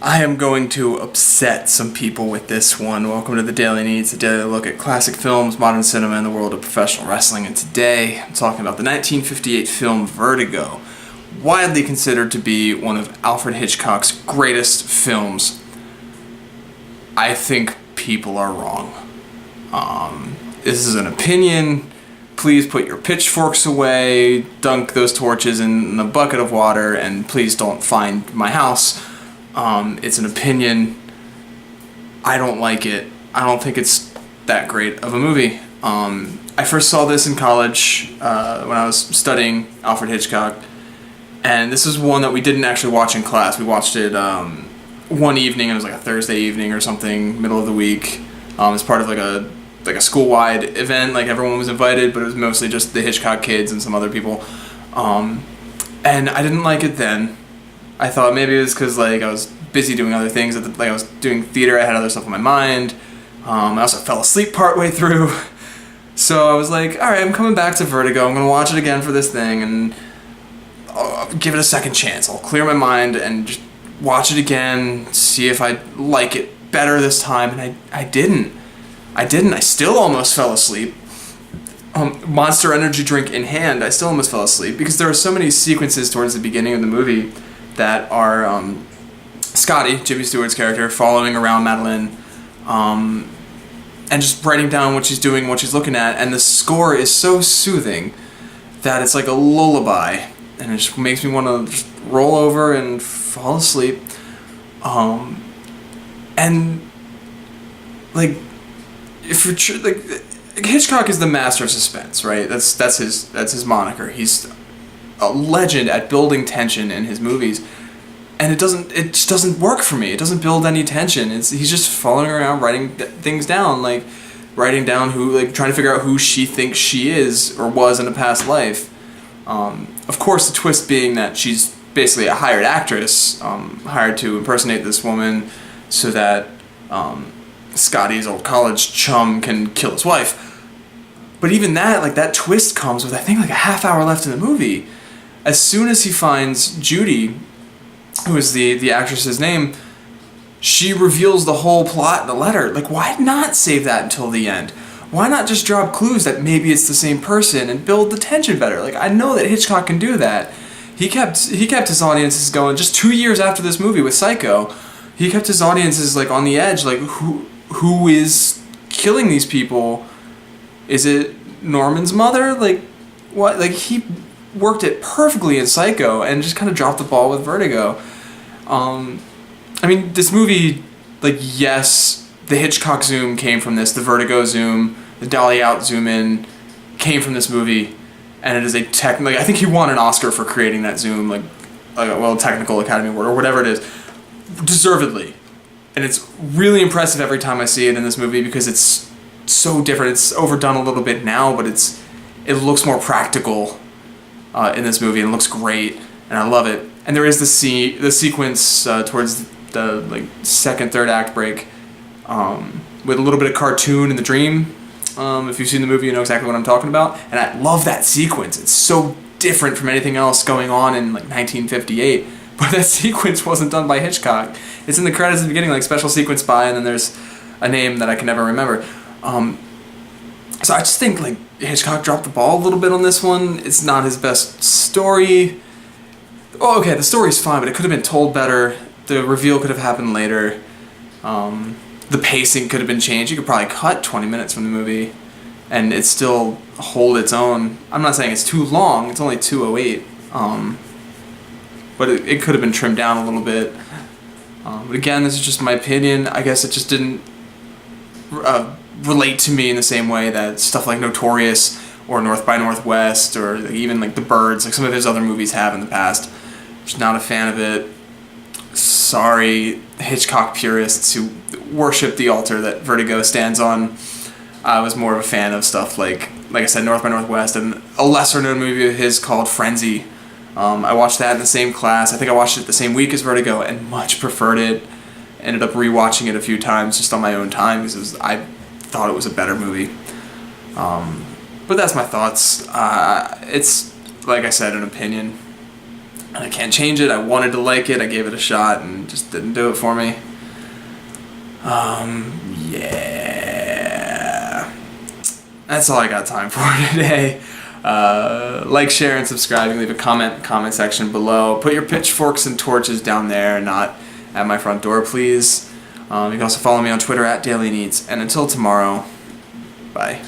I am going to upset some people with this one. Welcome to the Daily Neitz, a daily look at classic films, modern cinema, and the world of professional wrestling. And today, I'm talking about the 1958 film Vertigo, widely considered to be one of Alfred Hitchcock's greatest films. I think people are wrong. This is an opinion. Please put your pitchforks away, dunk those torches in a bucket of water, and please don't find my house. It's an opinion. I don't like it. I don't think it's that great of a movie. I first saw this in college when I was studying Alfred Hitchcock, and this is one that we didn't actually watch in class. We watched it one evening. It was like a Thursday evening or something, middle of the week. As part of like a school-wide event. Like everyone was invited, but it was mostly just the Hitchcock kids and some other people. And I didn't like it then. I thought maybe it was because like I was busy doing other things. I was doing theater. I had other stuff on my mind. I also fell asleep partway through. So I was like, all right, I'm coming back to Vertigo. I'm gonna watch it again for this thing, and I'll give it a second chance. I'll clear my mind and just watch it again, see if I like it better this time. And I didn't. I still almost fell asleep. Monster Energy drink in hand, I still almost fell asleep because there are so many sequences towards the beginning of the movie that are Scotty, Jimmy Stewart's character, following around Madeline and just writing down what she's doing, what she's looking at, and the score is so soothing that it's like a lullaby, and it just makes me want to just roll over and fall asleep. And like, if you're Hitchcock is the master of suspense, right? That's his moniker. He's a legend at building tension in his movies, and it just doesn't work for me. It doesn't build any tension. He's just following around writing things down, like writing down trying to figure out who she thinks she is or was in a past life. Of course, the twist being that she's basically a hired actress, hired to impersonate this woman so that Scotty's old college chum can kill his wife. But even that twist comes with, I think, like a half hour left in the movie. As soon as he finds Judy, who is the actress's name, she reveals the whole plot in the letter. Like, why not save that until the end? Why not just drop clues that maybe it's the same person and build the tension better? Like, I know that Hitchcock can do that. He kept his audiences going just 2 years after this movie with Psycho. He kept his audiences like on the edge, like who is killing these people? Is it Norman's mother? Like, what? Like, he worked it perfectly in Psycho and just kind of dropped the ball with Vertigo. I mean, this movie, like, yes, the Hitchcock zoom came from this, the Vertigo zoom, the dolly out zoom in came from this movie, and it is a I think he won an Oscar for creating that zoom, technical Academy Award or whatever it is, deservedly. And it's really impressive every time I see it in this movie because it's so different. It's overdone a little bit now, but it looks more practical in this movie, and it looks great, and I love it. And there is the sequence towards the second, third act break with a little bit of cartoon in the dream. If you've seen the movie, you know exactly what I'm talking about. And I love that sequence. It's so different from anything else going on in 1958. But that sequence wasn't done by Hitchcock. It's in the credits at the beginning, like special sequence by, and then there's a name that I can never remember. So I just think Hitchcock dropped the ball a little bit on this one. It's not his best story. Oh, okay, the story's fine, but it could have been told better. The reveal could have happened later. The pacing could have been changed. You could probably cut 20 minutes from the movie and it still hold its own. I'm not saying it's too long. It's only 2:08. But it could have been trimmed down a little bit. But again, this is just my opinion. I guess it just didn't relate to me in the same way that stuff like Notorious or North by Northwest or even The Birds, like some of his other movies have in the past. Just not a fan of it. Sorry, Hitchcock purists who worship the altar that Vertigo stands on. I was more of a fan of stuff like I said, North by Northwest, and a lesser known movie of his called Frenzy. I watched that in the same class. I think I watched it the same week as Vertigo and much preferred it. Ended up rewatching it a few times just on my own time because I thought it was a better movie. But that's my thoughts. It's, like I said, an opinion. and I can't change it. I wanted to like it. I gave it a shot, and it just didn't do it for me. Yeah. That's all I got time for today. Like, share, and subscribe. You can leave a comment in the comment section below. Put your pitchforks and torches down there, not at my front door, please. You can also follow me on Twitter at Daily Neitz. And until tomorrow, bye.